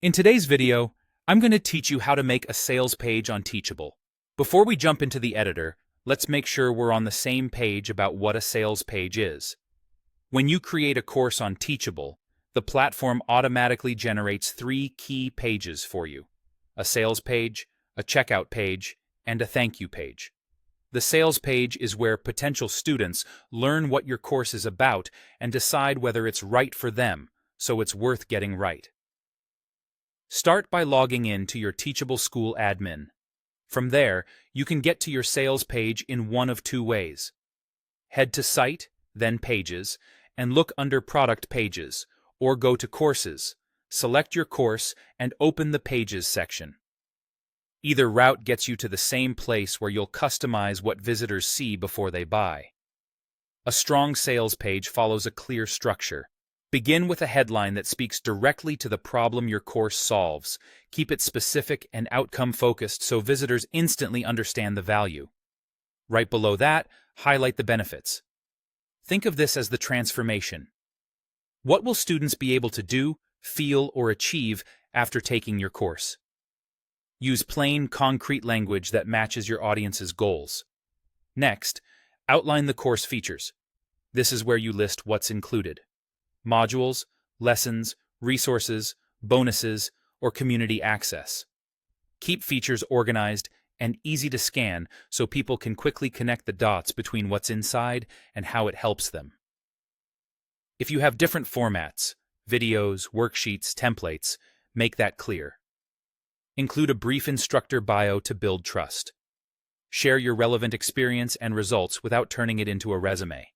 In today's video, I'm going to teach you how to make a sales page on Teachable. Before we jump into the editor, let's make sure we're on the same page about what a sales page is. When you create a course on Teachable, the platform automatically generates three key pages for you: a sales page, a checkout page, and a thank you page. The sales page is where potential students learn what your course is about and decide whether it's right for them, so it's worth getting right. Start by logging in to your Teachable School admin. From there, you can get to your sales page in one of two ways. Head to Site, then Pages, and look under Product Pages, or go to Courses, select your course, and open the Pages section. Either route gets you to the same place where you'll customize what visitors see before they buy. A strong sales page follows a clear structure. Begin with a headline that speaks directly to the problem your course solves. Keep it specific and outcome-focused so visitors instantly understand the value. Right below that, highlight the benefits. Think of this as the transformation. What will students be able to do, feel, or achieve after taking your course? Use plain, concrete language that matches your audience's goals. Next, outline the course features. This is where you list what's included: modules, lessons, resources, bonuses, or community access. Keep features organized and easy to scan so people can quickly connect the dots between what's inside and how it helps them. If you have different formats, videos, worksheets, templates, make that clear. Include a brief instructor bio to build trust. Share your relevant experience and results without turning it into a resume.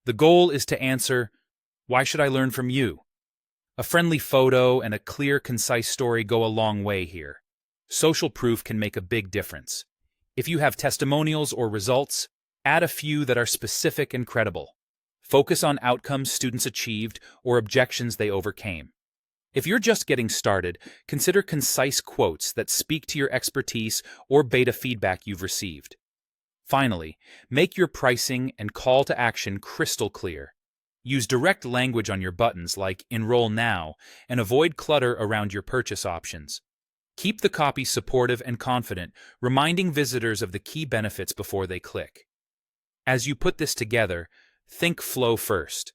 The goal is to answer, "Why should I learn from you?" A friendly photo and a clear, concise story go a long way here. Social proof can make a big difference. If you have testimonials or results, add a few that are specific and credible. Focus on outcomes students achieved or objections they overcame. If you're just getting started, consider concise quotes that speak to your expertise or beta feedback you've received. Finally, make your pricing and call to action crystal clear. Use direct language on your buttons like "Enroll Now" and avoid clutter around your purchase options. Keep the copy supportive and confident, reminding visitors of the key benefits before they click. As you put this together, think flow first: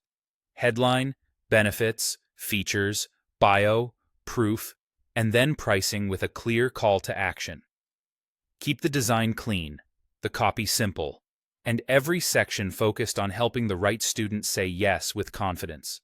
headline, benefits, features, bio, proof, and then pricing with a clear call to action. Keep the design clean, the copy simple, and every section focused on helping the right student say yes with confidence.